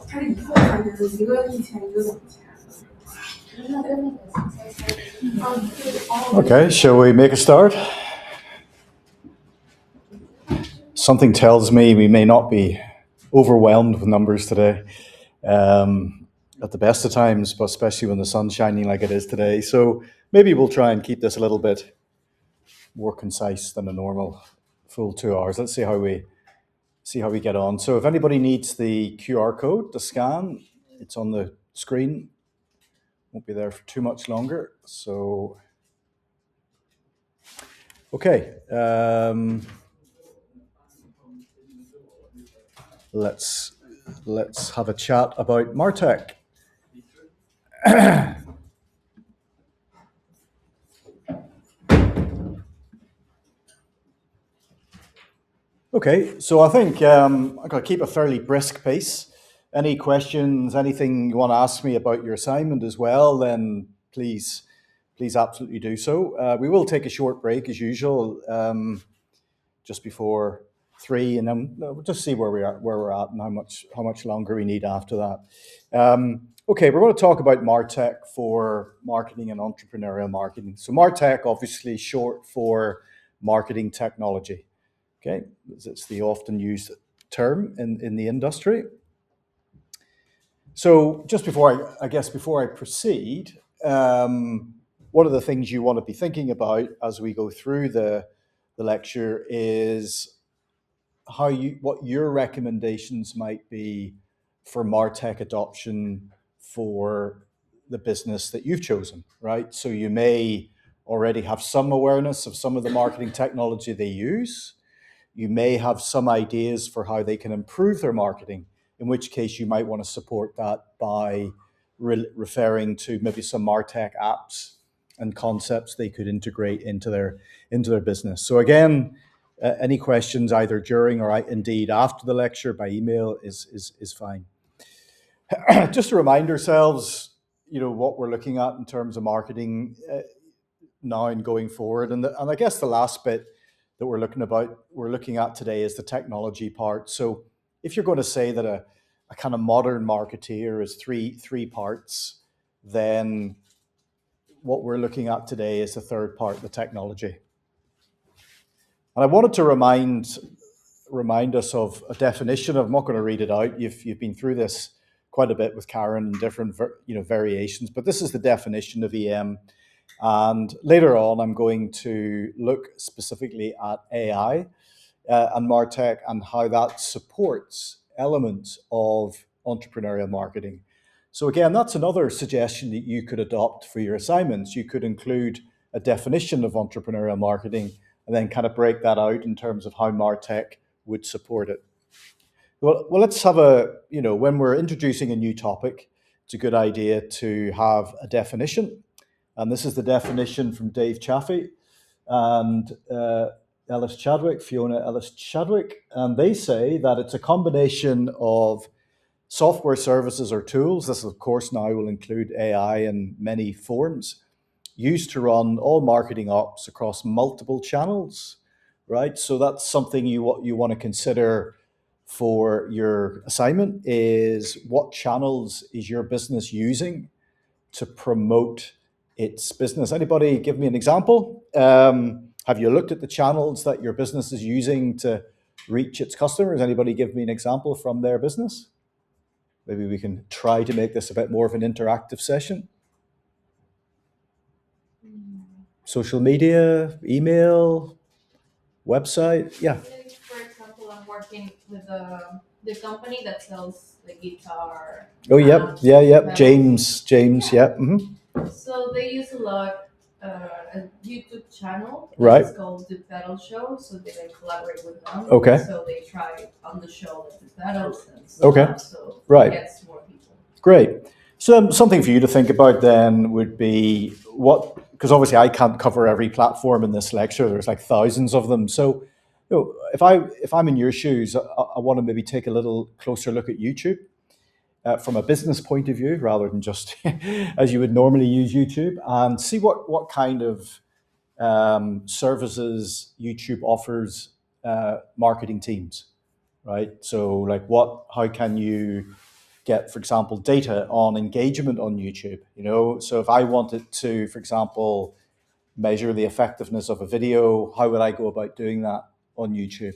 它以后才能一个一千一个两千。Okay, shall we make a start? Something tells me we may not be overwhelmed with numbers today at the best of times, but especially when the sun's shining like it is today. So maybe we'll try and keep this a little bit more concise than a normal full 2 hours. Let's see how we get on. So if anybody needs the QR code to scan, it's on the screen. Won't be there for too much longer. So, okay. Let's have a chat about Martech. Okay, so I think I'm going to keep a fairly brisk pace. Any questions, anything you want to ask me about your assignment as well, then please absolutely do so. We will take a short break as usual, just before 3, and then we'll just see where we're at, and how much longer we need after that. Okay, we're going to talk about Martech for marketing and entrepreneurial marketing. So Martech, obviously short for marketing technology. Okay, it's the often used term in the industry. So just before I proceed, one of the things you want to be thinking about as we go through the lecture is what your recommendations might be for MarTech adoption for the business that you've chosen, right? So you may already have some awareness of some of the marketing technology they use. You may have some ideas for how they can improve their marketing, in which case you might want to support that by referring to maybe some MarTech apps and concepts they could integrate into their business. So again, any questions either during or indeed after the lecture by email is fine. Just to remind ourselves, what we're looking at in terms of marketing now and going forward, and I guess the last bit that we're looking at today is the technology part. So if you're going to say that a kind of modern marketeer is three parts, then what we're looking at today is the third part, the technology. And I wanted to remind us of a definition. I'm not going to read it out. You've been through this quite a bit with Karen and different variations, but this is the definition of EM. And later on, I'm going to look specifically at AI and MarTech and how that supports elements of entrepreneurial marketing. So again, that's another suggestion that you could adopt for your assignments. You could include a definition of entrepreneurial marketing and then kind of break that out in terms of how MarTech would support it. Well, let's have when we're introducing a new topic, it's a good idea to have a definition. And this is the definition from Dave Chaffee and Fiona Ellis Chadwick. And they say that it's a combination of software services or tools. This, of course, now will include AI in many forms, used to run all marketing ops across multiple channels, right? So that's something you want to consider for your assignment is what channels is your business using to promote its business. Anybody give me an example? Have you looked at the channels that your business is using to reach its customers? Anybody give me an example from their business? Maybe we can try to make this a bit more of an interactive session. Social media, email, website, yeah. For example, I'm working with the company that sells the guitar. Oh, yep, James, yeah. Mm-hmm. So they use a lot a YouTube channel. Right. It's called The Pedal Show. So they collaborate with them. Okay. So they try on the show like the pedals and stuff. Okay. So right. It gets more people. Great. So something for you to think about then would be because obviously I can't cover every platform in this lecture. There's like thousands of them. So if I'm in your shoes, I want to maybe take a little closer look at YouTube from a business point of view, rather than just as you would normally use YouTube, and see what kind of services YouTube offers marketing teams. right? So like how can you get, for example, data on engagement on YouTube? So if I wanted to, for example, measure the effectiveness of a video, how would I go about doing that on YouTube?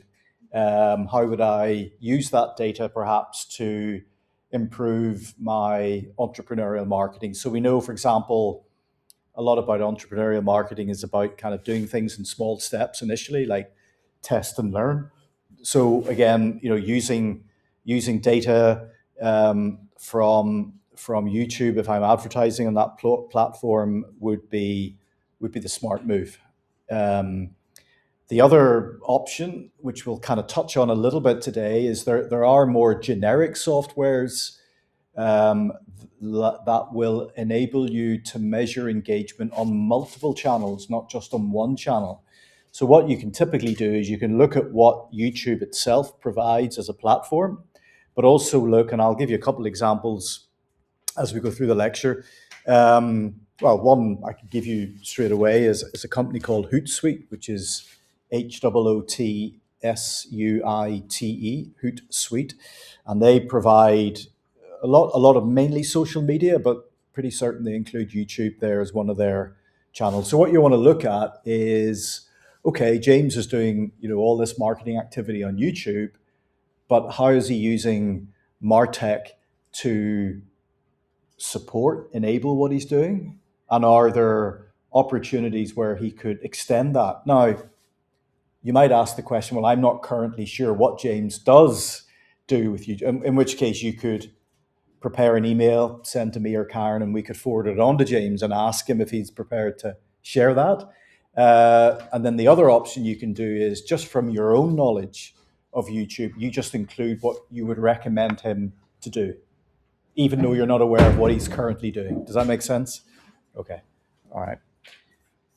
How would I use that data perhaps to improve my entrepreneurial marketing? So we know, for example, a lot about entrepreneurial marketing is about kind of doing things in small steps initially, like test and learn. So again, using data from YouTube, if I'm advertising on that platform, would be the smart move. The other option, which we'll kind of touch on a little bit today, is there are more generic softwares um, that will enable you to measure engagement on multiple channels, not just on one channel. So what you can typically do is you can look at what YouTube itself provides as a platform, but also look, and I'll give you a couple examples as we go through the lecture. Well, one I can give you straight away is a company called Hootsuite, which is HOOTSUITE, Hootsuite, and they provide a lot of mainly social media, but pretty certain they include YouTube there as one of their channels. So what you want to look at is, okay, James is doing all this marketing activity on YouTube, but how is he using MarTech to enable what he's doing? And are there opportunities where he could extend that? Now, you might ask the question, well, I'm not currently sure what James does do with you, in which case you could prepare an email, send to me or Karen, and we could forward it on to James and ask him if he's prepared to share that. And then the other option you can do is just from your own knowledge of YouTube, you just include what you would recommend him to do, even though you're not aware of what he's currently doing. Does that make sense? Okay. All right.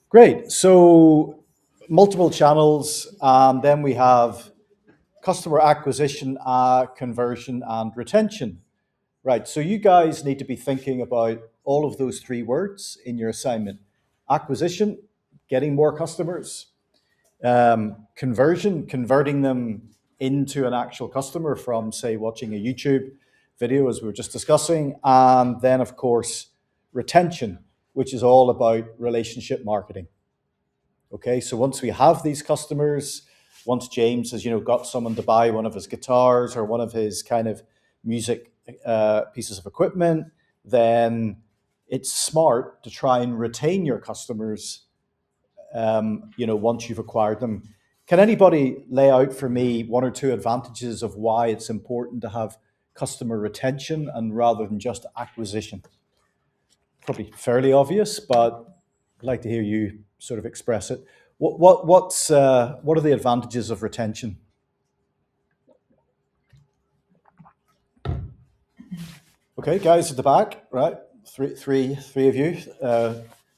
Great. So multiple channels. Then we have customer acquisition, conversion, and retention. Right. So you guys need to be thinking about all of those three words in your assignment. Acquisition, getting more customers. Converting them into an actual customer from, say, watching a YouTube video, as we were just discussing. And then, of course, retention, which is all about relationship marketing. Okay, so once we have these customers, once James has, got someone to buy one of his guitars or one of his kind of music pieces of equipment, then it's smart to try and retain your customers once you've acquired them. Can anybody lay out for me one or two advantages of why it's important to have customer retention and rather than just acquisition? Probably fairly obvious, but I'd like to hear you sort of express it. What are the advantages of retention? Okay, guys at the back, right? Three of you.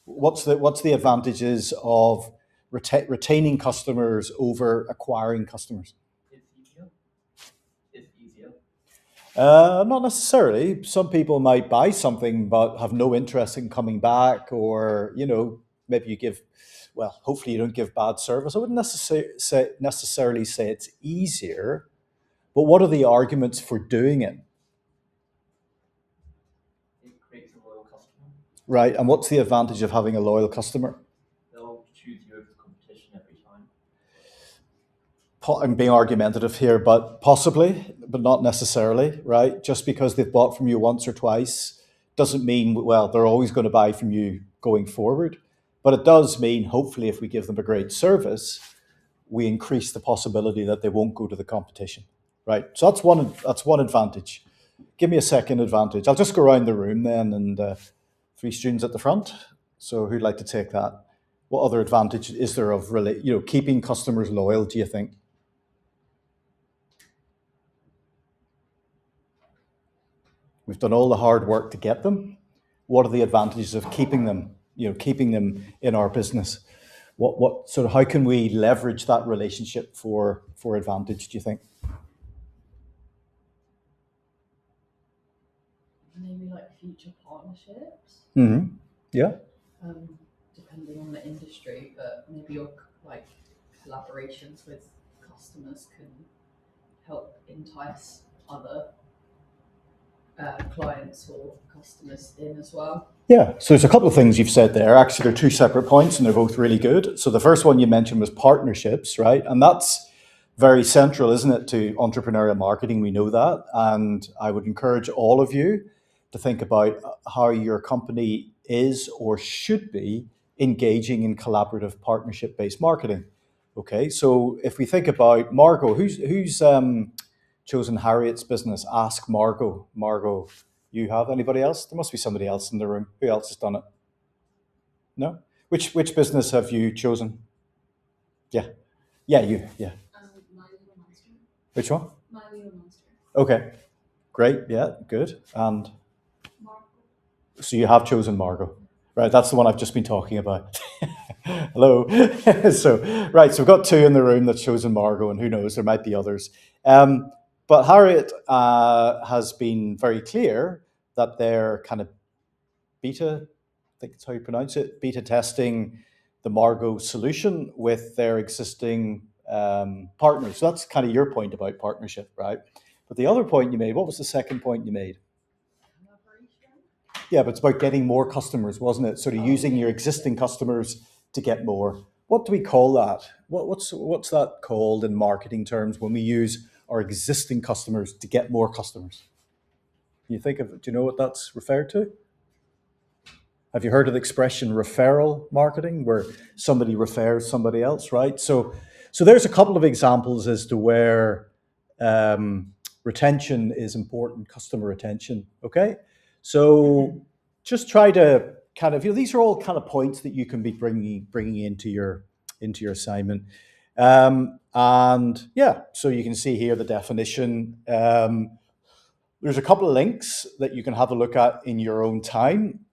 What's the advantages of retaining customers over acquiring customers? It's easier. It's easier. Not necessarily. Some people might buy something but have no interest in coming back, or maybe you give. Well, hopefully you don't give bad service. I wouldn't necessarily say it's easier, but what are the arguments for doing it? It creates a loyal customer. Right, and what's the advantage of having a loyal customer? They'll choose you over the competition every time. I'm being argumentative here, but possibly, but not necessarily, right? Just because they've bought from you once or twice doesn't mean, well, they're always going to buy from you going forward. But it does mean, hopefully, if we give them a great service, we increase the possibility that they won't go to the competition, right? So that's one advantage. Give me a second advantage. I'll just go around the room then, and three students at the front. So who'd like to take that? What other advantage is there of really, keeping customers loyal, do you think? We've done all the hard work to get them. What are the advantages of keeping them, keeping them in our business? What sort of, how can we leverage that relationship for advantage, do you think? Maybe like future partnerships. Mm-hmm. Yeah. Depending on the industry, but maybe your like collaborations with customers can help entice other clients or customers in as well. Yeah, so there's a couple of things you've said there. Actually, they're two separate points and they're both really good. So the first one you mentioned was partnerships, right? And that's very central, isn't it, to entrepreneurial marketing? We know that. And I would encourage all of you to think about how your company is or should be engaging in collaborative partnership-based marketing. Okay, so if we think about Margot, who's chosen Harriet's business? Ask Margot. Margot, you have anybody else? There must be somebody else in the room. Who else has done it? No? Which business have you chosen? Yeah. Yeah, you. Yeah. My Little Monster. Which one? My Little Monster. Okay. Great. Yeah, good. And Marco. so you have chosen Margot. Right, that's the one I've just been talking about. Hello. So we've got two in the room that's chosen Margot, and who knows, there might be others. But Harriet has been very clear that they're kind of beta, I think that's how you pronounce it, beta testing the Margot solution with their existing partners. So that's kind of your point about partnership, right? But the other point you made, what was the second point you made? Yeah, but it's about getting more customers, wasn't it? Sort of using your existing customers to get more. What do we call that? What's that called in marketing terms when we use our existing customers to get more customers? Do you know what that's referred to? Have you heard of the expression referral marketing, where somebody refers somebody else, right? So there's a couple of examples as to where retention is important, customer retention, okay? So just try to kind of, these are all kind of points that you can be bringing into your assignment. And yeah, so you can see here the definition. There's a couple of links that you can have a look at in your own time,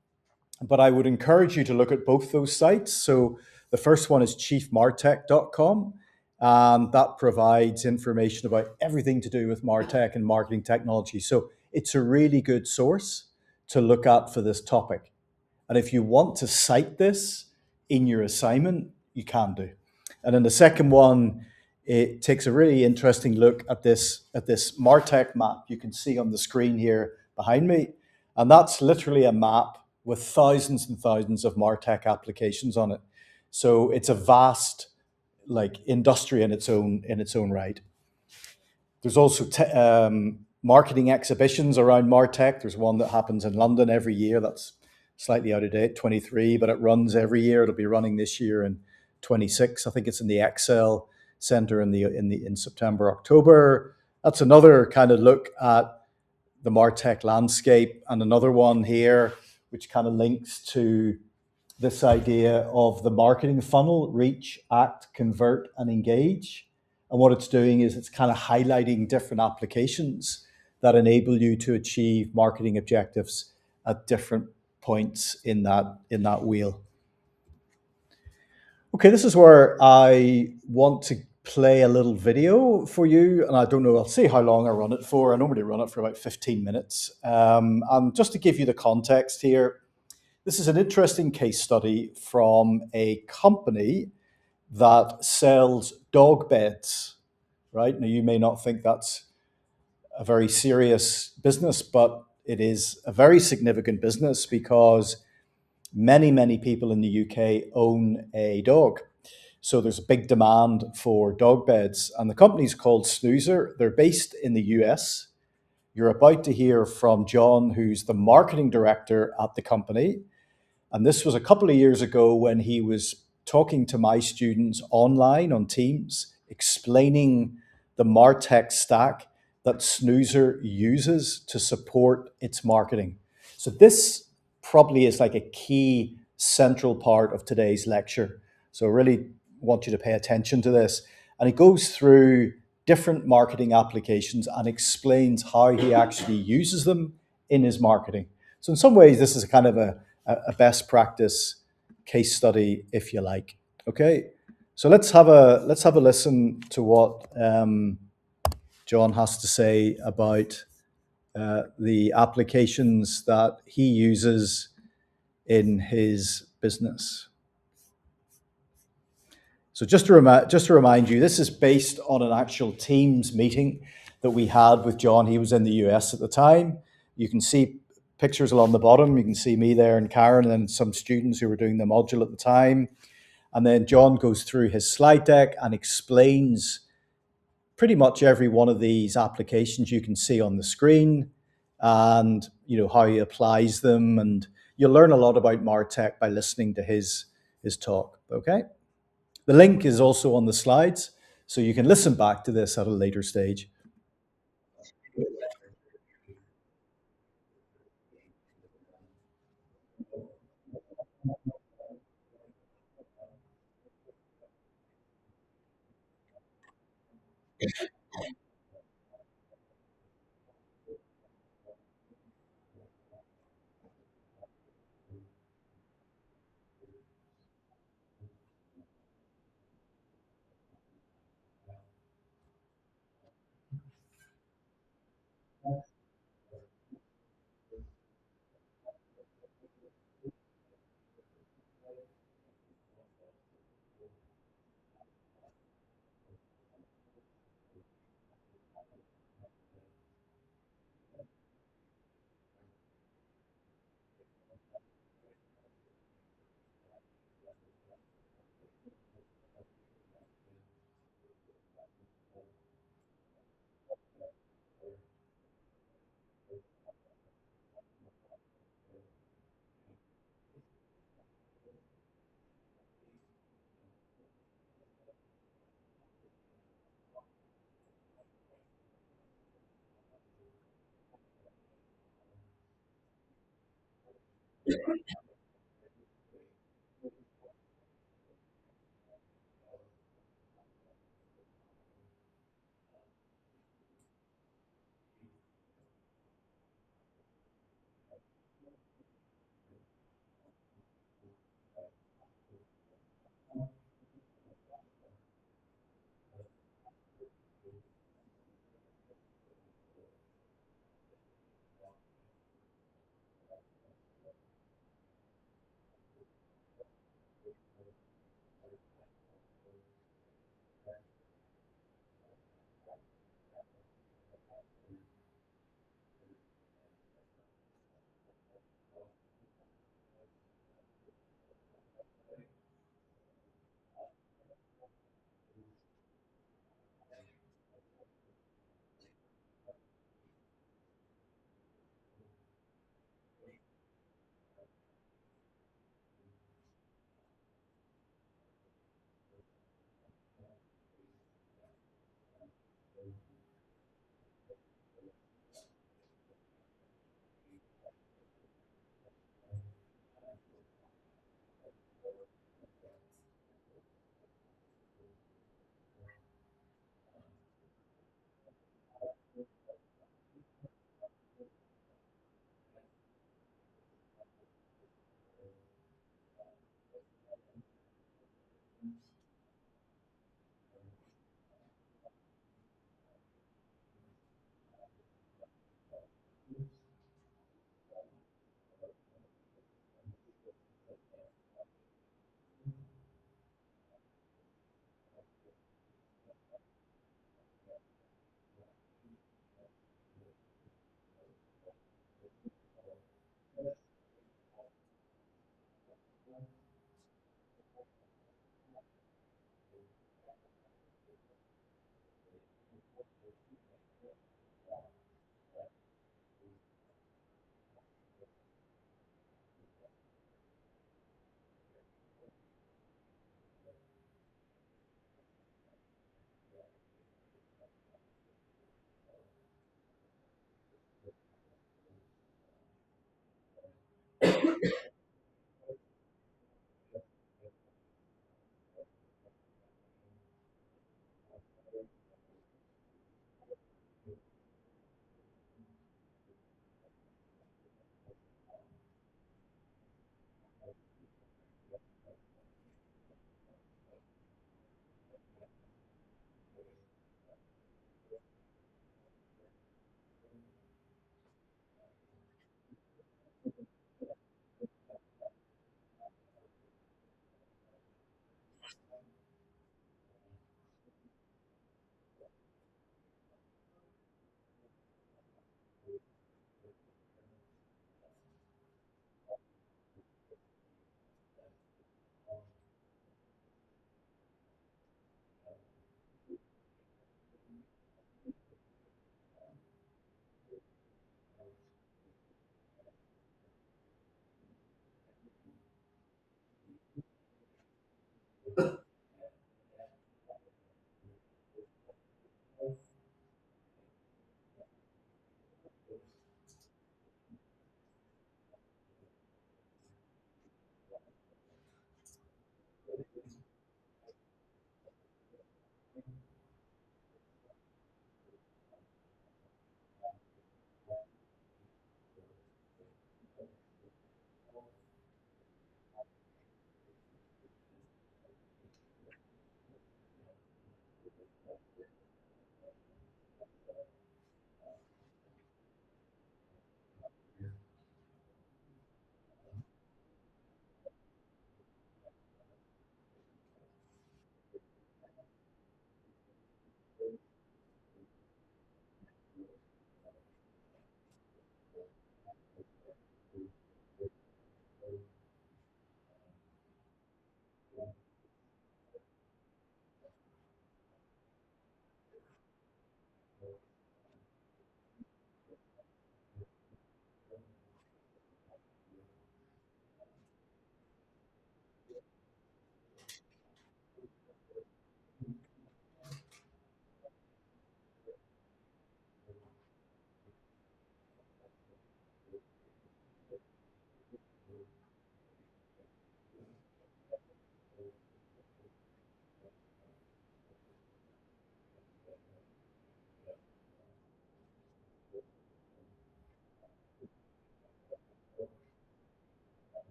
but I would encourage you to look at both those sites. So the first one is chiefmartech.com, and that provides information about everything to do with MarTech and marketing technology. So it's a really good source to look at for this topic. And if you want to cite this in your assignment, you can do. And then the second one, it takes a really interesting look at this MarTech map you can see on the screen here behind me. And that's literally a map with thousands and thousands of MarTech applications on it. So it's a vast industry in its own right. There's also marketing exhibitions around MarTech. There's one that happens in London every year. That's slightly out of date, 23, but it runs every year. It'll be running this year in 26. I think it's in the Excel Center in September, October. That's another kind of look at the MarTech landscape, and another one here which kind of links to this idea of the marketing funnel: reach, act, convert, and engage. And what it's doing is it's kind of highlighting different applications that enable you to achieve marketing objectives at different points in that wheel. Okay, this is where I want to play a little video for you, and I don't know, I'll see how long I run it for. I normally run it for about 15 minutes. And just to give you the context here, this is an interesting case study from a company that sells dog beds, right? Now, you may not think that's a very serious business, but it is a very significant business because many, many people in the UK own a dog. So there's a big demand for dog beds. And the company's called Snoozer. They're based in the US. You're about to hear from John, who's the marketing director at the company. And this was a couple of years ago when he was talking to my students online on Teams, explaining the MarTech stack that Snoozer uses to support its marketing. So this probably is like a key central part of today's lecture. So I really want you to pay attention to this. And he goes through different marketing applications and explains how he actually uses them in his marketing. So in some ways, this is a kind of a best practice case study, if you like. Okay, so let's have a listen to what John has to say about the applications that he uses in his business. So just to remind you, this is based on an actual Teams meeting that we had with John. He was in the US at the time. You can see pictures along the bottom. You can see me there and Karen and some students who were doing the module at the time. And then John goes through his slide deck and explains pretty much every one of these applications you can see on the screen, and how he applies them. And you'll learn a lot about MarTech by listening to his talk. Okay. The link is also on the slides, so you can listen back to this at a later stage.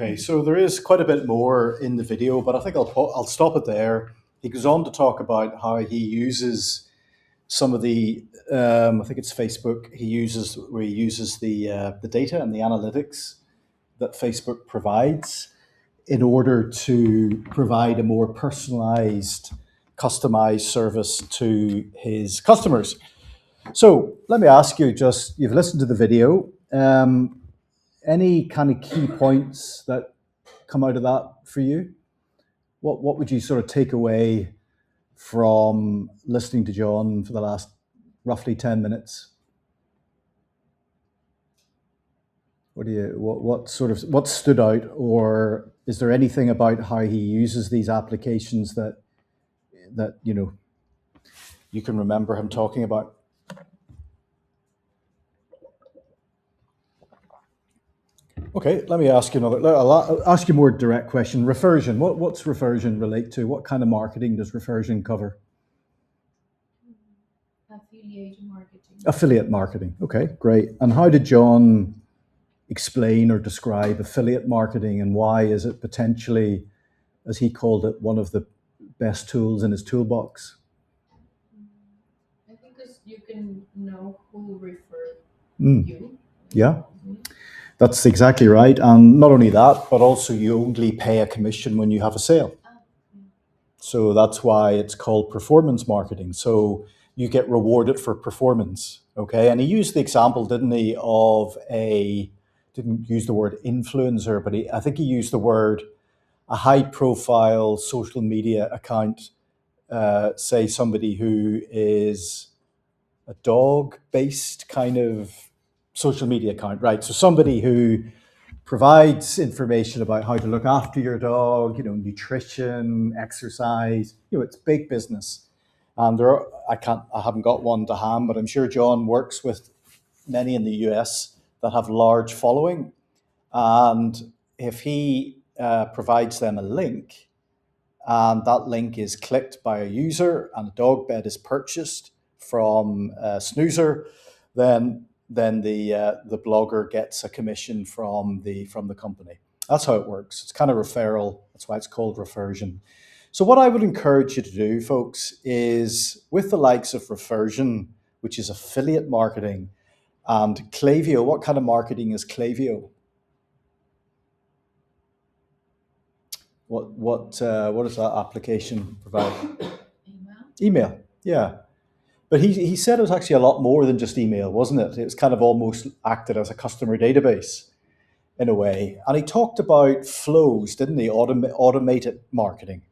Okay, so there is quite a bit more in the video, but I think I'll stop it there. He goes on to talk about how he uses some of the I think it's Facebook. He uses the data and the analytics that Facebook provides in order to provide a more personalized, customized service to his customers. So let me ask you: just you've listened to the video. Any kind of key points that come out of that for you? What would you sort of take away from listening to John for the last roughly 10 minutes? What stood out, or is there anything about how he uses these applications that you can remember him talking about? Okay, let me ask you another. I'll ask you a more direct question. Reversion. What's reversion relate to? What kind of marketing does reversion cover? Affiliate marketing. Affiliate marketing. Okay, great. And how did John explain or describe affiliate marketing, and why is it potentially, as he called it, one of the best tools in his toolbox? I think because you can know who referred Mm, you. yeah, that's exactly right. And not only that, but also you only pay a commission when you have a sale. So that's why it's called performance marketing. So you get rewarded for performance. Okay. And he used the example, didn't he, of didn't use the word influencer, but I think he used the word a high profile social media account, say somebody who is a dog based kind of social media account, right? So somebody who provides information about how to look after your dog, nutrition, exercise, it's big business. And I haven't got one to hand, but I'm sure John works with many in the US that have large following. And if he provides them a link, and that link is clicked by a user and a dog bed is purchased from Snoozer, then the blogger gets a commission from the company. That's how it works. It's kind of referral. That's why it's called reversion. So what I would encourage you to do, folks, is with the likes of reversion, which is affiliate marketing, and Klaviyo. What kind of marketing is Klaviyo? What does that application provide? Email, yeah. But he said it was actually a lot more than just email, wasn't it? It was kind of almost acted as a customer database in a way. And he talked about flows, didn't he? Automated marketing.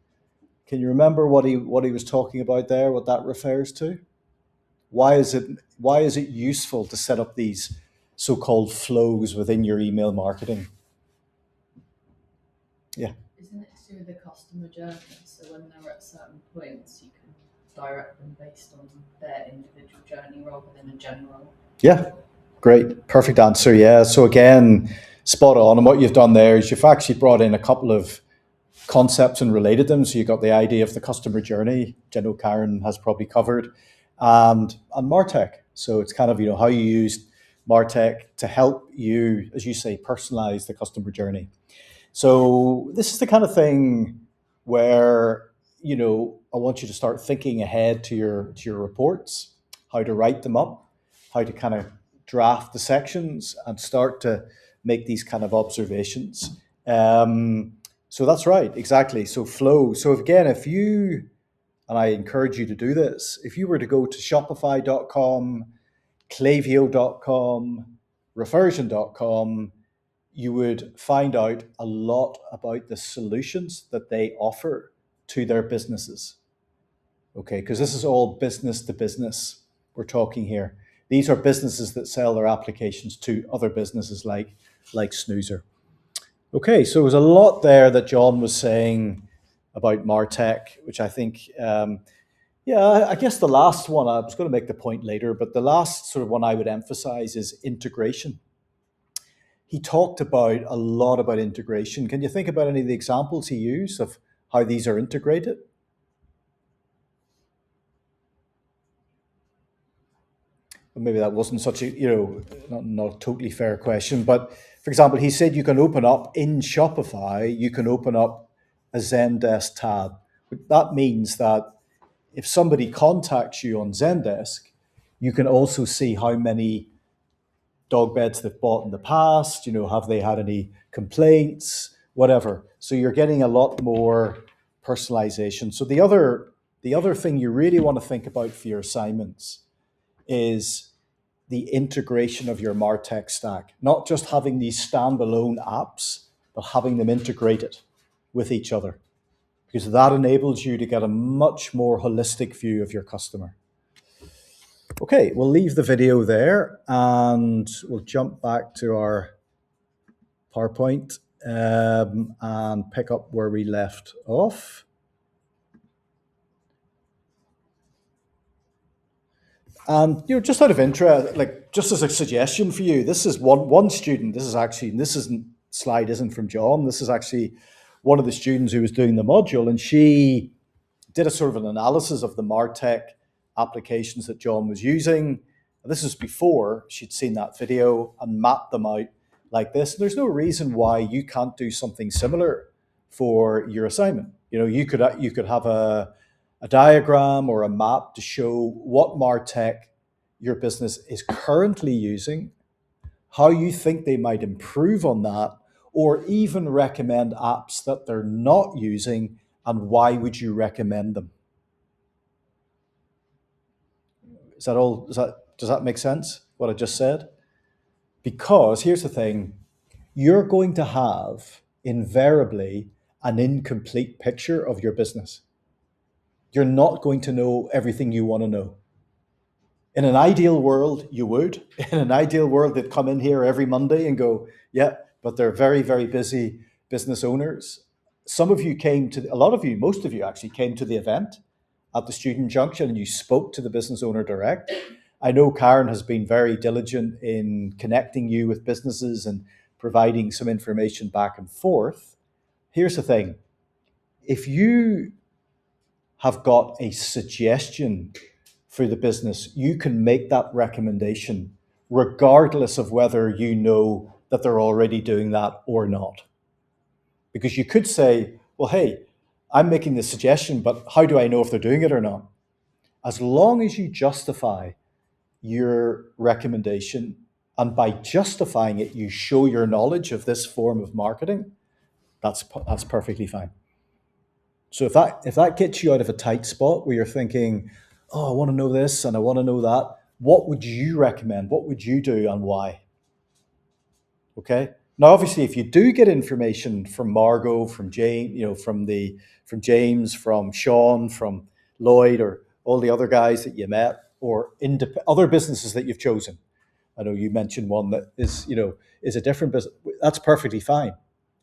Can you remember what he was talking about there? What that refers to? Why is it useful to set up these so-called flows within your email marketing? Yeah. Isn't it to do with the customer journey? So when they're at certain points, you can direct them based on their individual journey rather than a general. Yeah, great. Perfect answer. Yeah. So again, spot on. And what you've done there is you've actually brought in a couple of concepts and related them. So you got the idea of the customer journey, which I know Karen has probably covered, and MarTech. So it's kind of, how you use MarTech to help you, as you say, personalize the customer journey. So this is the kind of thing where, I want you to start thinking ahead to your reports, how to write them up, how to kind of draft the sections and start to make these kind of observations. So that's right, exactly. So flow. So again, and I encourage you to do this, if you were to go to shopify.com, klaviyo.com, reversion.com, you would find out a lot about the solutions that they offer to their businesses. Okay, because this is all business to business we're talking here. These are businesses that sell their applications to other businesses like Snoozer. Okay, so there was a lot there that John was saying about MarTech, which I think, I guess the last one, I was going to make the point later, but the last sort of one I would emphasize is integration. He talked about a lot about integration. Can you think about any of the examples he used of how these are integrated? Maybe that wasn't such a, not a totally fair question, but for example, he said you can open up in Shopify, you can open up a Zendesk tab. That means that if somebody contacts you on Zendesk, you can also see how many dog beds they've bought in the past, have they had any complaints, whatever. So you're getting a lot more personalization. So the other thing you really want to think about for your assignments is the integration of your MarTech stack, not just having these standalone apps, but having them integrated with each other, because that enables you to get a much more holistic view of your customer. Okay, we'll leave the video there and we'll jump back to our PowerPoint and pick up where we left off. And just out of interest, like just as a suggestion for you, this is one student. Slide isn't from John. This is actually one of the students who was doing the module, and she did a sort of an analysis of the MarTech applications that John was using. This is before she'd seen that video and mapped them out like this. And there's no reason why you can't do something similar for your assignment. You could have a diagram or a map to show what MarTech your business is currently using, how you think they might improve on that, or even recommend apps that they're not using, and why would you recommend them? Does that make sense, what I just said? Because here's the thing, you're going to have invariably an incomplete picture of your business. You're not going to know everything you want to know. In an ideal world, you would. In an ideal world, they'd come in here every Monday and go, yeah, but they're very, very busy business owners. Most of you actually came to the event at the Student Junction and you spoke to the business owner direct. I know Karen has been very diligent in connecting you with businesses and providing some information back and forth. Here's the thing. If you have got a suggestion for the business, you can make that recommendation regardless of whether you know that they're already doing that or not. Because you could say, well, hey, I'm making this suggestion, but how do I know if they're doing it or not? As long as you justify your recommendation, and by justifying it, you show your knowledge of this form of marketing, that's perfectly fine. So if that gets you out of a tight spot where you're thinking, oh, I want to know this and I want to know that, what would you recommend? What would you do and why? Okay. Now, obviously, if you do get information from Margot, from James, from James, from Sean, from Lloyd, or all the other guys that you met, or other businesses that you've chosen. I know you mentioned one that is a different business. That's perfectly fine.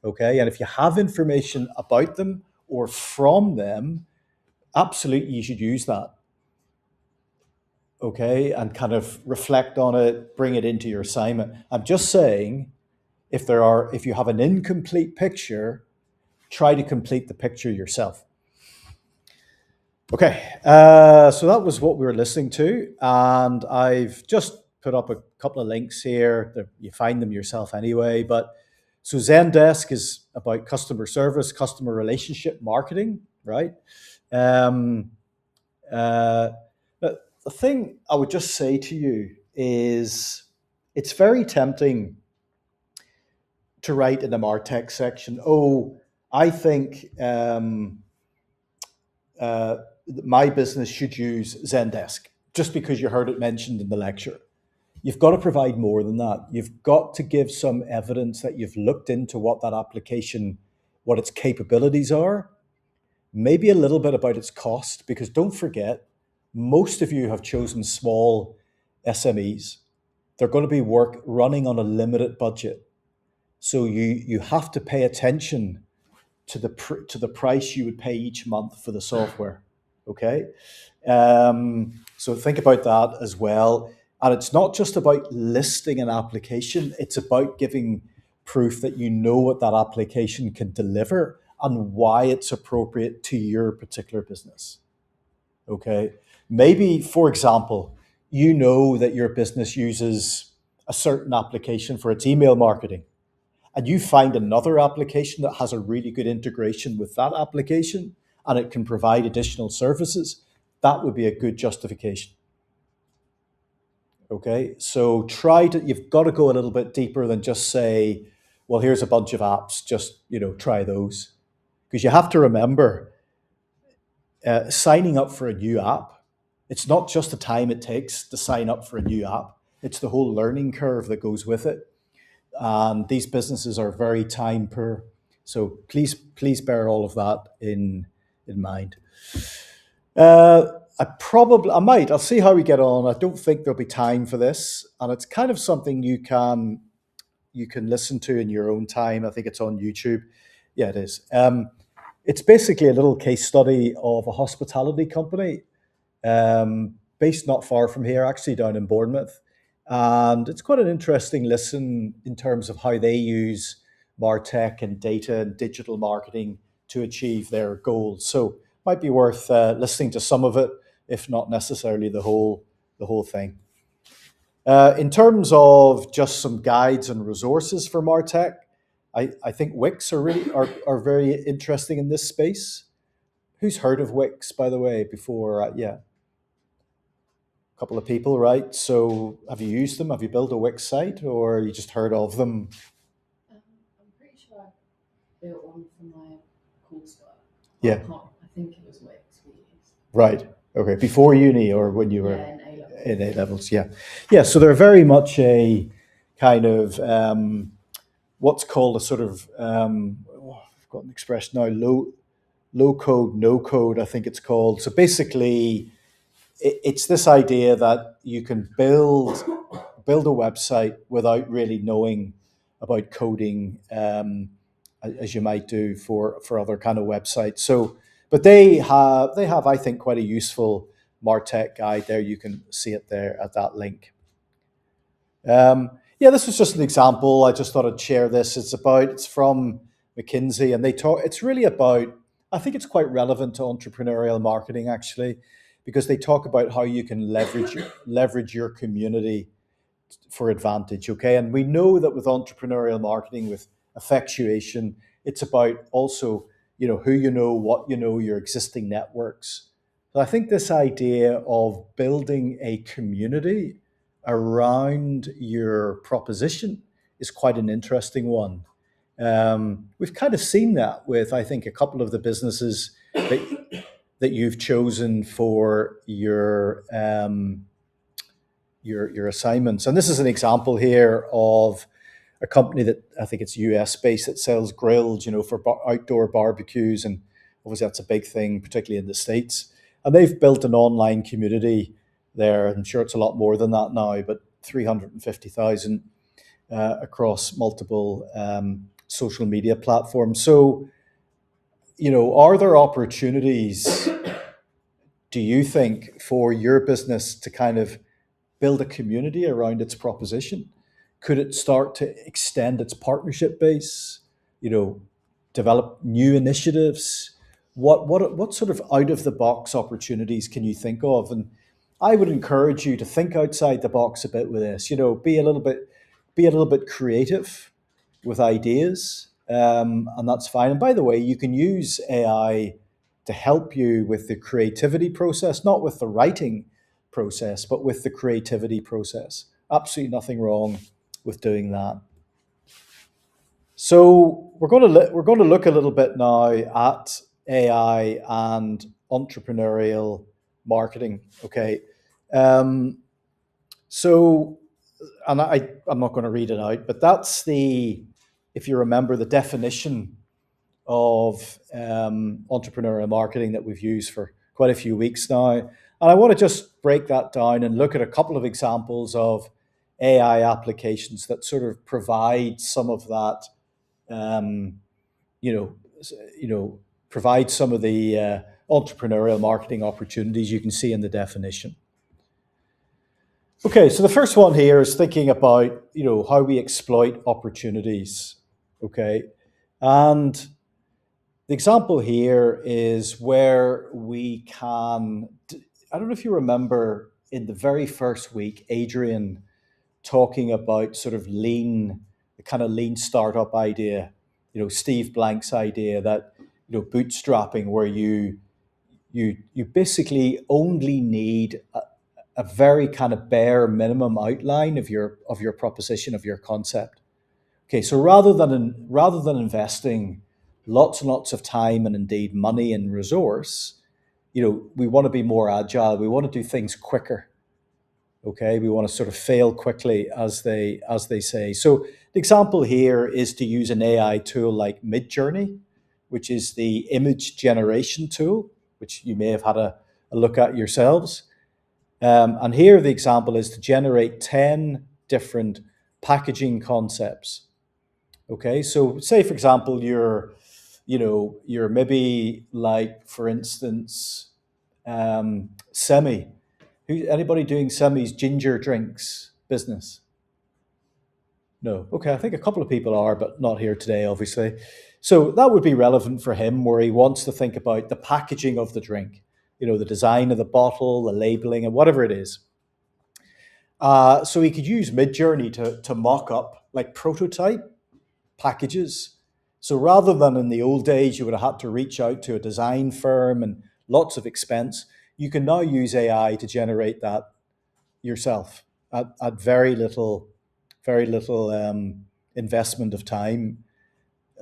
Okay. And if you have information about them or from them, absolutely you should use that. Okay. And kind of reflect on it, bring it into your assignment. I'm just saying, if you have an incomplete picture, try to complete the picture yourself. Okay, so that was what we were listening to, and I've just put up a couple of links here. You find them yourself anyway. But so Zendesk is about customer service, customer relationship marketing, right? The thing I would just say to you is, it's very tempting to write in the MarTech section, oh, I think my business should use Zendesk, just because you heard it mentioned in the lecture. You've got to provide more than that. You've got to give some evidence that you've looked into what that application, what its capabilities are, maybe a little bit about its cost, because don't forget, most of you have chosen small SMEs. They're going to be running on a limited budget. So you have to pay attention to the price you would pay each month for the software. Okay, so think about that as well. And it's not just about listing an application; it's about giving proof that you know what that application can deliver and why it's appropriate to your particular business. Okay, maybe, for example, you know that your business uses a certain application for its email marketing. and you find another application that has a really good integration with that application and it can provide additional services, that would be a good justification. Okay, so you've got to go a little bit deeper than just say, well, here's a bunch of apps, just, try those. Because you have to remember, signing up for a new app, it's not just the time it takes to sign up for a new app, it's the whole learning curve that goes with it. And these businesses are very time poor. So please bear all of that in mind. I'll see how we get on. I don't think there'll be time for this. And it's kind of something you can listen to in your own time. I think it's on YouTube. Yeah, it is. It's basically a little case study of a hospitality company based not far from here, actually down in Bournemouth. And it's quite an interesting listen in terms of how they use MarTech and data and digital marketing to achieve their goals. So might be worth listening to some of it, if not necessarily the whole thing. In terms of just some guides and resources for MarTech, I think Wix are very interesting in this space. Who's heard of Wix, by the way, before? Yeah. A couple of people, right? So have you used them? Have you built a Wix site, or you just heard of them? I'm pretty sure I built one for my coursework. Yeah. I think it was Wix we used. Right. Okay. Before uni or when you were in A-levels. in A levels? Yeah. Yeah. So they're very much a kind of what's called a sort of I've got an expression now, low code, no code, I think it's called. So basically, it's this idea that you can build a website without really knowing about coding, as you might do for other kind of websites. So, but they have I think quite a useful MarTech guide there. You can see it there at that link. Yeah, this was just an example. I just thought I'd share this. It's from McKinsey, and it's really about, I think it's quite relevant to entrepreneurial marketing actually, because they talk about how you can leverage your community for advantage. Okay, and we know that with entrepreneurial marketing, with effectuation, it's about also who you know, what you know, your existing networks. So I think this idea of building a community around your proposition is quite an interesting one. We've kind of seen that with, I think, a couple of the businesses that you've chosen for your assignments. And this is an example here of a company that I think it's US based that sells grills, for outdoor barbecues, and obviously that's a big thing, particularly in the States. And they've built an online community there. I'm sure it's a lot more than that now, but 350,000 across multiple social media platforms. So, are there opportunities, do you think, for your business to kind of build a community around its proposition? Could it start to extend its partnership base? Develop new initiatives? What sort of out of the box opportunities can you think of? And I would encourage you to think outside the box a bit with this. Be a little bit creative with ideas, and that's fine. And by the way, you can use AI to help you with the creativity process, not with the writing process, but with the creativity process. Absolutely nothing wrong with doing that. So we're going to look a little bit now at AI and entrepreneurial marketing. Okay. So, and I'm not going to read it out, but that's if you remember, the definition of entrepreneurial marketing that we've used for quite a few weeks now. And I want to just break that down and look at a couple of examples of AI applications that sort of provide some of that, provide some of the entrepreneurial marketing opportunities you can see in the definition. Okay, so the first one here is thinking about, how we exploit opportunities. Okay, and the example here is where we can, I don't know if you remember in the very first week, Adrian talking about sort of the kind of lean startup idea, Steve Blank's idea that bootstrapping, where you basically only need a very kind of bare minimum outline of your proposition, of your concept. Okay, so rather than investing lots and lots of time and indeed money and resource, we want to be more agile. We want to do things quicker. Okay, we want to sort of fail quickly, as they say. So the example here is to use an AI tool like Midjourney, which is the image generation tool, which you may have had a look at yourselves. And here the example is to generate 10 different packaging concepts. Okay, so say for example you're maybe like, for instance, Semi. Anybody doing Semi's ginger drinks business? No. Okay, I think a couple of people are, but not here today, obviously. So that would be relevant for him, where he wants to think about the packaging of the drink, the design of the bottle, the labeling, and whatever it is. So he could use Midjourney to mock up like prototype packages. So rather than in the old days, you would have had to reach out to a design firm and lots of expense, you can now use AI to generate that yourself at very little investment of time.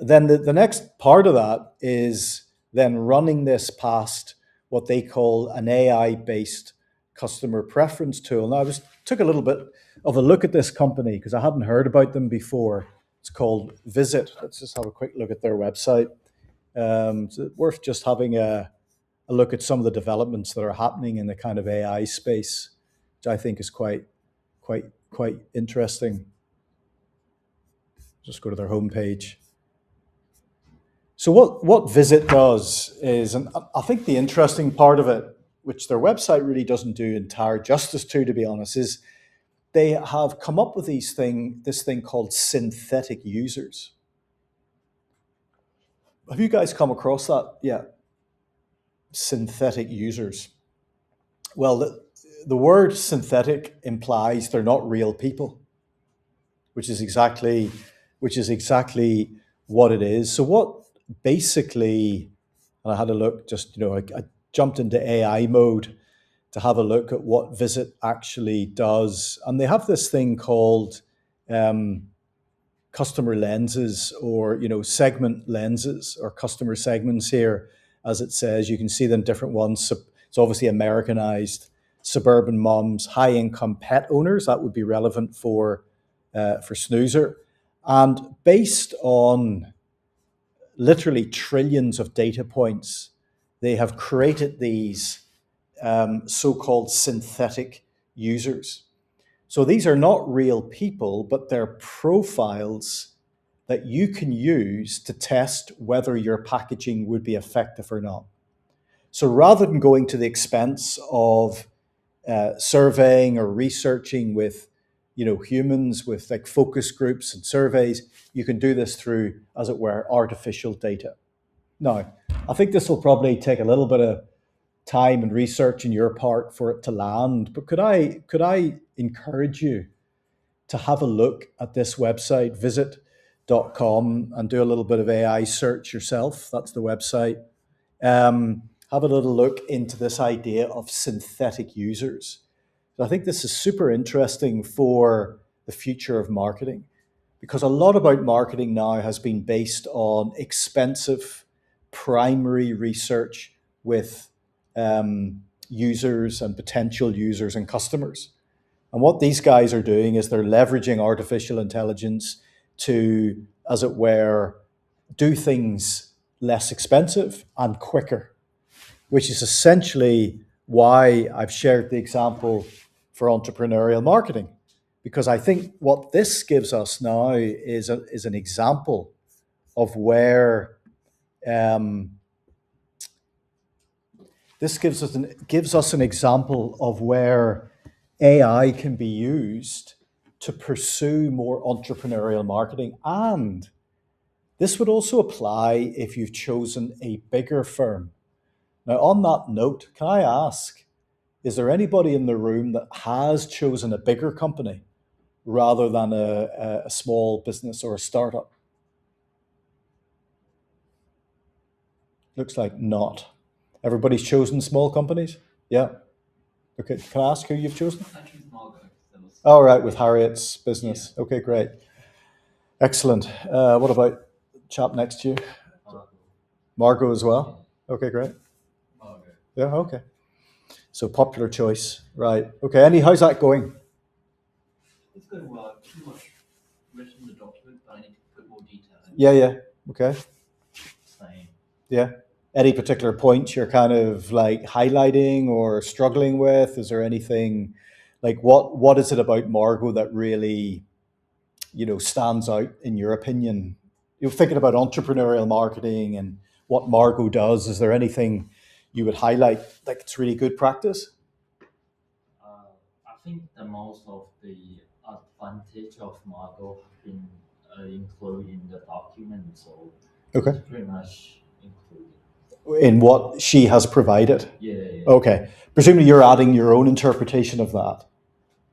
Then the next part of that is then running this past what they call an AI-based customer preference tool. Now, I took a little bit of a look at this company because I hadn't heard about them before. It's called Visit. Let's just have a quick look at their website. So worth just having a look at some of the developments that are happening in the kind of AI space, which I think is quite interesting. Just go to their homepage. So what Visit does is, and I think the interesting part of it, which their website really doesn't do entire justice to be honest, is they have come up with this thing called synthetic users. Have you guys come across that yet? Synthetic users. Well, the word synthetic implies they're not real people, which is exactly what it is. So what basically, and I had a look, I jumped into AI mode to have a look at what Visit actually does. And they have this thing called customer lenses, or segment lenses, or customer segments here, as it says. You can see them, different ones. So it's obviously Americanized: suburban moms, high income pet owners. That would be relevant for Snoozer. And based on literally trillions of data points, they have created these so-called synthetic users. So these are not real people, but they're profiles that you can use to test whether your packaging would be effective or not. So rather than going to the expense of surveying or researching with humans, with like focus groups and surveys, you can do this through, as it were, artificial data. Now, I think this will probably take a little bit of time and research on your part for it to land, but could I encourage you to have a look at this website, visit.com, and do a little bit of AI search yourself? That's the website. Have a little look into this idea of synthetic users. I think this is super interesting for the future of marketing, because a lot about marketing now has been based on expensive primary research with users and potential users and customers. And what these guys are doing is they're leveraging artificial intelligence to, as it were, do things less expensive and quicker, which is essentially why I've shared the example for entrepreneurial marketing. Because I think what this gives us now is an example of where this gives us an example of where AI can be used to pursue more entrepreneurial marketing. And this would also apply if you've chosen a bigger firm. Now, on that note, can I ask, is there anybody in the room that has chosen a bigger company? rather than a small business or a startup? Looks like not. Everybody's chosen small companies? Yeah. Okay, can I ask who you've chosen? I choose Margot. That was All right, with Harriet's business. Okay, great. Excellent. What about chap next to you? Margot as well? Okay, great. Margot. Yeah, okay. So popular choice, right. Okay, Andy, how's that going? It's going well. I've pretty much written the document, but I need to put more detail in. Yeah, okay. Same. Yeah. Any particular points you're kind of like highlighting or struggling with? Is there anything like what is it about Margot that really, stands out in your opinion? You're thinking about entrepreneurial marketing and what Margot does. Is there anything you would highlight like it's really good practice? I think the most of the advantage of Margot have been included in the document, so Okay. it's pretty much included. In what she has provided? Yeah. Okay. Presumably you're adding your own interpretation of that.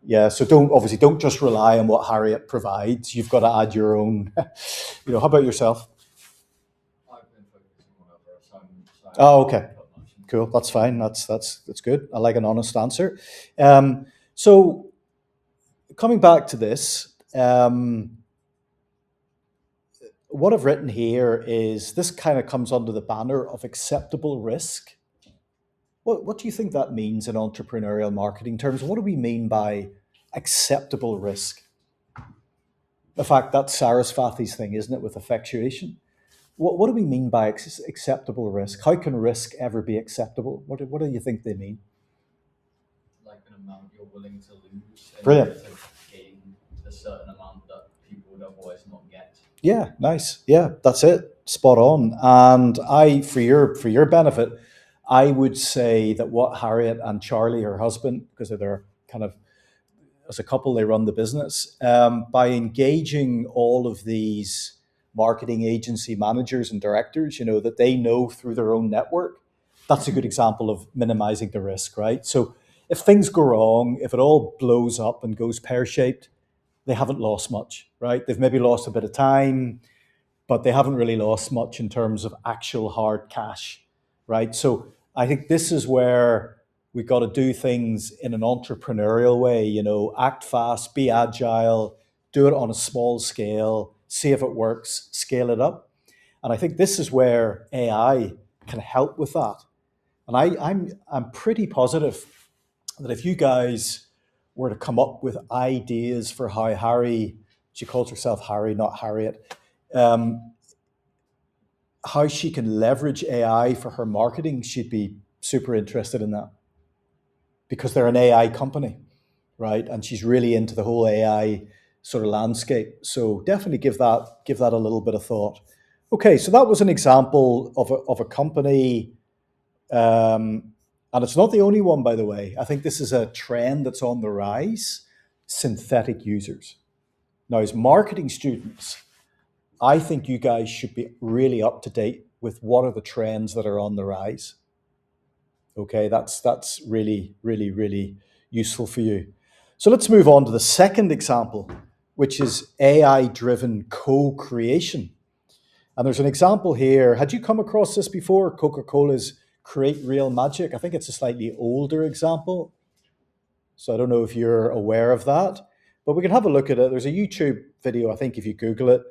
Yeah, so don't just rely on what Harriet provides. You've got to add your own. How about yourself? I've been focusing on other assignments. Oh, okay. Cool. That's fine. That's good. I like an honest answer. So coming back to this, what I've written here is this kind of comes under the banner of acceptable risk. What do you think that means in entrepreneurial marketing terms? What do we mean by acceptable risk? In fact, that's Sarasvathi's thing, isn't it, with effectuation? What do we mean by acceptable risk? How can risk ever be acceptable? What do you think they mean? Like an amount you're willing to lose. Brilliant. To gain a certain amount that people would otherwise not get. Yeah, nice. Yeah, that's it. Spot on. And for your benefit, I would say that what Harriet and Charlie, her husband, because they're kind of as a couple, they run the business, by engaging all of these marketing agency managers and directors, that they know through their own network. That's a good example of minimizing the risk, right? So if things go wrong, if it all blows up and goes pear-shaped, they haven't lost much, right? They've maybe lost a bit of time, but they haven't really lost much in terms of actual hard cash, right? So I think this is where we got to do things in an entrepreneurial way, act fast, be agile, do it on a small scale, see if it works, scale it up. And I think this is where AI can help with that. And I'm pretty positive that if you guys were to come up with ideas for how Harry, she calls herself Harry, not Harriet, how she can leverage AI for her marketing, she'd be super interested in that because they're an AI company, right? And she's really into the whole AI sort of landscape. So definitely give that a little bit of thought. Okay, so that was an example of a company, and it's not the only one, by the way. I think this is a trend that's on the rise: synthetic users. Now, as marketing students, I think you guys should be really up to date with what are the trends that are on the rise. Okay, that's really, really, really useful for you. So let's move on to the second example, which is AI-driven co-creation. And there's an example here. Had you come across this before? Coca-Cola's Create Real Magic. I think it's a slightly older example. So I don't know if you're aware of that, but we can have a look at it. There's a YouTube video, I think, if you Google it,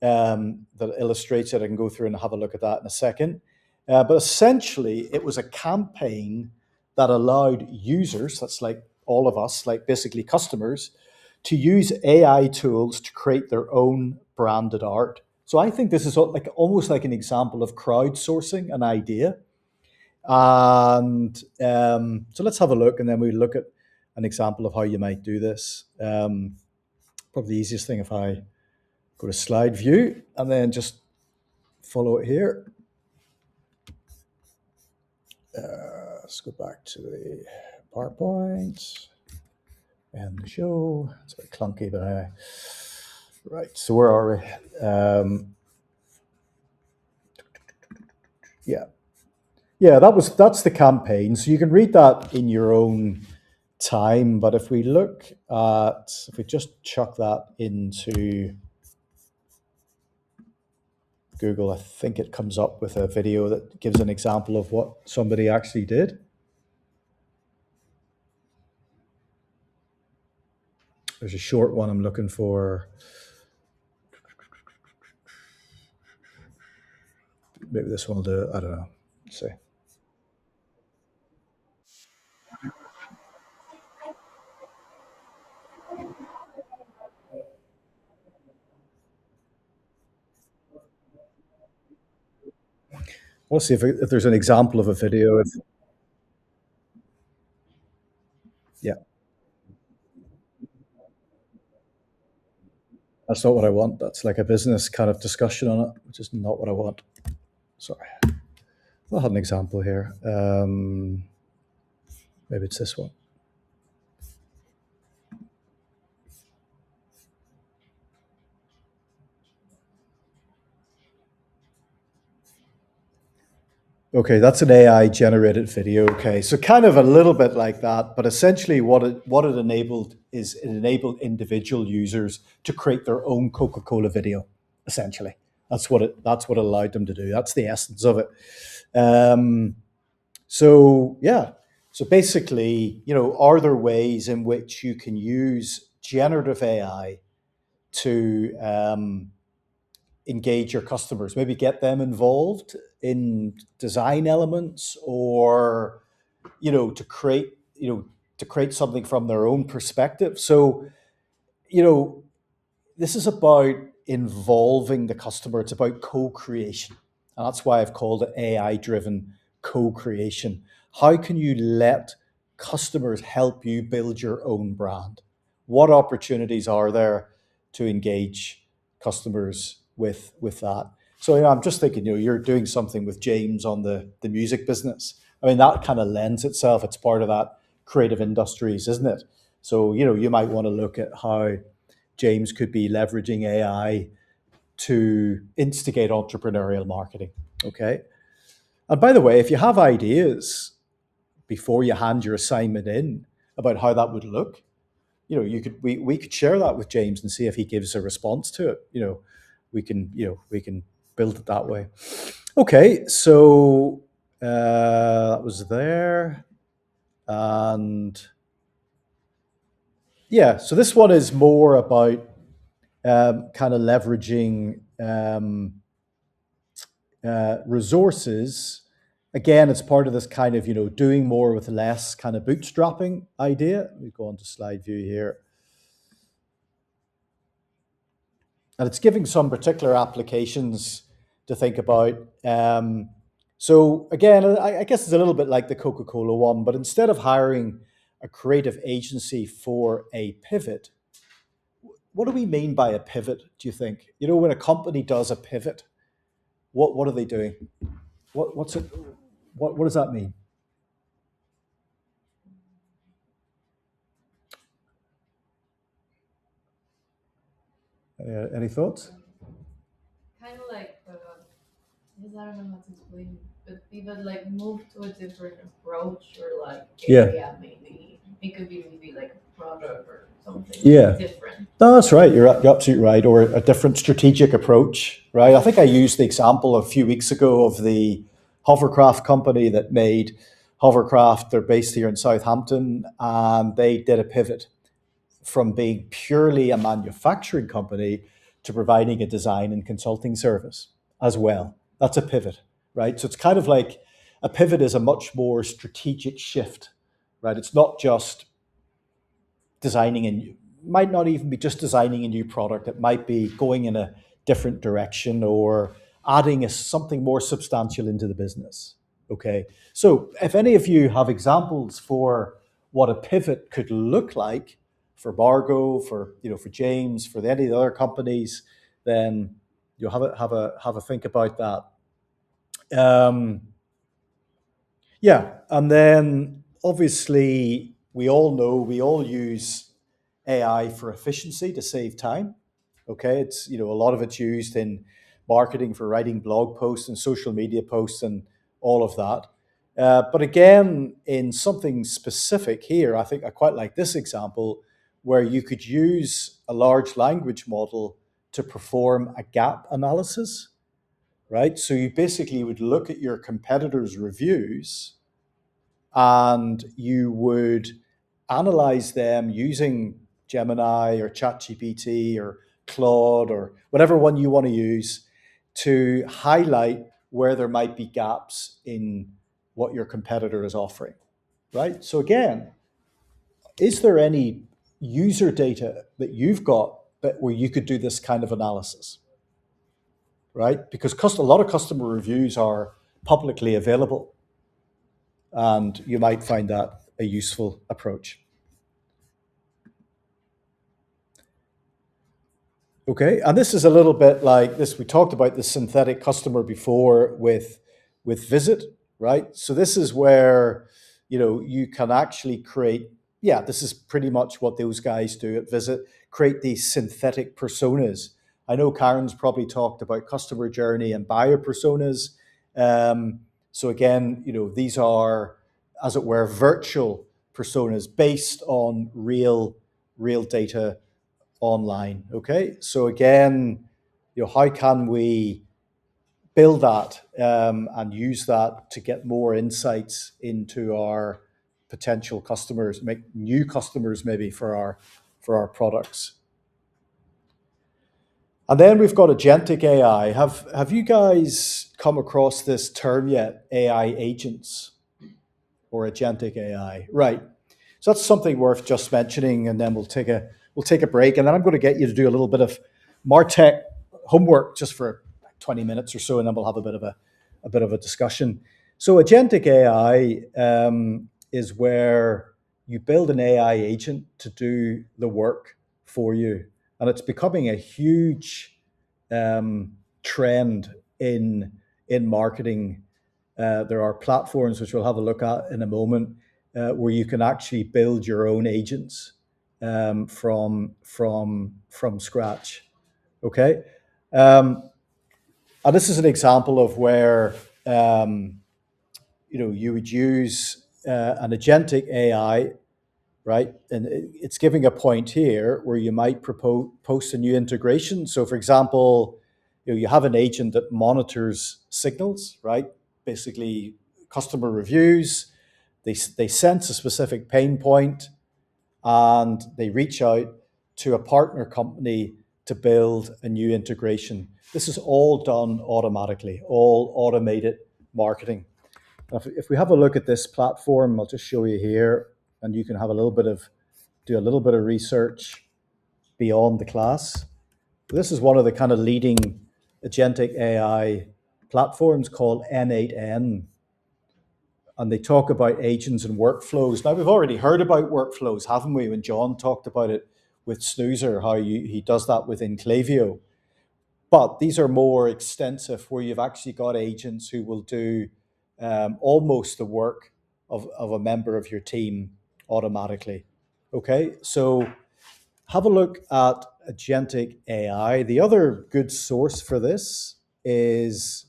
that illustrates it. I can go through and have a look at that in a second. But essentially, it was a campaign that allowed users, that's like all of us, like basically customers, to use AI tools to create their own branded art. So I think this is like almost like an example of crowdsourcing an idea. And so let's have a look, and then we look at an example of how you might do this. Probably the easiest thing if I go to slide view and then just follow it here. Let's go back to the PowerPoint and the show. It's a bit clunky, but right. So where are we? Yeah, that's the campaign. So you can read that in your own time, but if we look at, if we just chuck that into Google, I think it comes up with a video that gives an example of what somebody actually did. There's a short one I'm looking for. Maybe this one will do it. I don't know. Let's see. We'll see if there's an example of a video. Yeah, that's not what I want. That's like a business kind of discussion on it, which is not what I want. Sorry. I'll have an example here. Maybe it's this one. Okay, that's an AI generated video. Okay, so kind of a little bit like that, but essentially what it enabled is it enabled individual users to create their own Coca-Cola video. Essentially, that's what it allowed them to do. That's the essence of it. So yeah, so basically, are there ways in which you can use generative AI to engage your customers, maybe get them involved in design elements, or to create something from their own perspective. So this is about involving the customer. It's about co-creation, and that's why I've called it AI driven co-creation. How can you let customers help you build your own brand? What opportunities are there to engage customers with that? So I'm just thinking, you're doing something with James on the music business. I mean, that kind of lends itself. It's part of that creative industries, isn't it? So you might want to look at how James could be leveraging AI to instigate entrepreneurial marketing. Okay. And by the way, if you have ideas before you hand your assignment in about how that would look, we could share that with James and see if he gives a response to it. We can build it that way. Okay, so that was there, and yeah, so this one is more about kind of leveraging resources. Again, it's part of this kind of doing more with less kind of bootstrapping idea. Let me go on to slide view here. And it's giving some particular applications to think about. So again, I guess it's a little bit like the Coca-Cola one, but instead of hiring a creative agency for a pivot, what do we mean by a pivot, do you think? When a company does a pivot, what are they doing? What's it? What does that mean? Any thoughts? Kind of like, because I don't know how to explain, but even like move to a different approach or like area, maybe it could be maybe like a product or something different. No, that's right. You're absolutely right. Or a different strategic approach, right? I think I used the example a few weeks ago of the hovercraft company that made hovercraft. They're based here in Southampton, and they did a pivot from being purely a manufacturing company to providing a design and consulting service as well. That's a pivot, right? So it's kind of like a pivot is a much more strategic shift, right? It's not just designing and might not even be just designing a new product. It might be going in a different direction or adding something more substantial into the business. Okay. So if any of you have examples for what a pivot could look like for Bargo, for James, for any of the other companies, then you'll have a think about that. Yeah, and then obviously we all use AI for efficiency to save time. Okay, it's a lot of it's used in marketing for writing blog posts and social media posts and all of that. But again, in something specific here, I think I quite like this example where you could use a large language model to perform a gap analysis, right? So you basically would look at your competitors' reviews and you would analyze them using Gemini or ChatGPT or Claude or whatever one you want to use to highlight where there might be gaps in what your competitor is offering, right? So again, is there any user data that you've got that where you could do this kind of analysis, right? Because a lot of customer reviews are publicly available, and you might find that a useful approach. Okay, and this is a little bit like this. We talked about the synthetic customer before with Visit, right? So this is where you can actually create. Yeah, this is pretty much what those guys do at Visit. Create these synthetic personas. I know Karen's probably talked about customer journey and buyer personas. So again, these are, as it were, virtual personas based on real data online. Okay, so again, how can we build that and use that to get more insights into our potential customers, make new customers maybe for our products. And then we've got agentic AI. Have you guys come across this term yet? AI agents or agentic AI, right? So that's something worth just mentioning, and then we'll take a break, and then I'm going to get you to do a little bit of MarTech homework just for 20 minutes or so, and then we'll have a bit of a discussion. So agentic AI is where you build an AI agent to do the work for you, and it's becoming a huge trend in marketing. There are platforms which we'll have a look at in a moment where you can actually build your own agents from scratch. Okay, and this is an example of where you would use an agentic AI, right? And it's giving a point here where you might post a new integration. So, for example, you have an agent that monitors signals, right? Basically, customer reviews. They sense a specific pain point, and they reach out to a partner company to build a new integration. This is all done automatically, all automated marketing. If we have a look at this platform, I'll just show you here, and you can have do a little bit of research beyond the class. This is one of the kind of leading agentic AI platforms called N8N. And they talk about agents and workflows. Now, we've already heard about workflows, haven't we? When John talked about it with Snoozer, how he does that within Klaviyo. But these are more extensive, where you've actually got agents who will do almost the work of a member of your team automatically. Okay, so have a look at agentic AI. The other good source for this is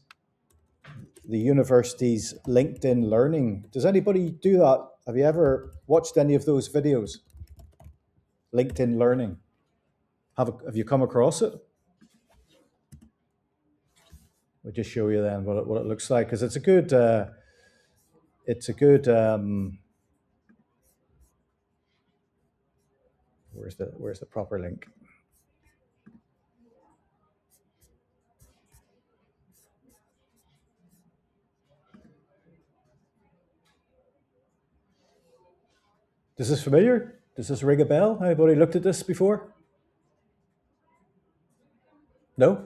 the university's LinkedIn Learning. Does anybody do that? Have you ever watched any of those videos? LinkedIn Learning. Have you come across it? We'll just show you then what it looks like, because it's a good where's the proper link? Is this familiar? Does this ring a bell? Anybody looked at this before? No?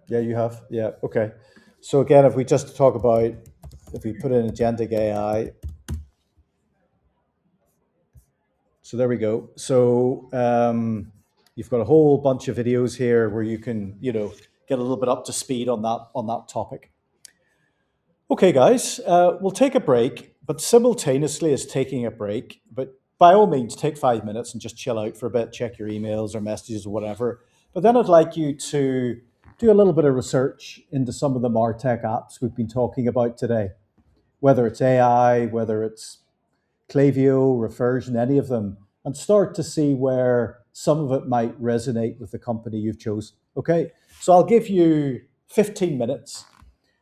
Yeah, you have? Yeah, okay. So again, if we just talk about, if we put in agentic AI, so there we go. So you've got a whole bunch of videos here where you can, get a little bit up to speed on that topic. Okay, guys, we'll take a break, but simultaneously as taking a break, but by all means, take 5 minutes and just chill out for a bit, check your emails or messages or whatever. But then I'd like you to do a little bit of research into some of the MarTech apps we've been talking about today, whether it's AI, whether it's Klaviyo, Reversion, any of them, and start to see where some of it might resonate with the company you've chosen. Okay, so I'll give you 15 minutes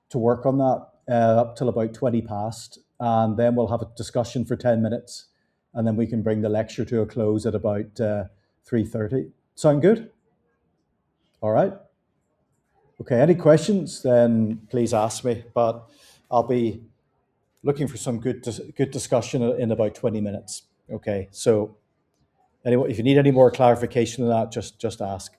to work on that up till about 20 past, and then we'll have a discussion for 10 minutes, and then we can bring the lecture to a close at about 3:30. Sound good? All right. Okay, any questions, then please ask me, but I'll be looking for some good discussion in about 20 minutes. Okay, so anyway, if you need any more clarification on that, just ask.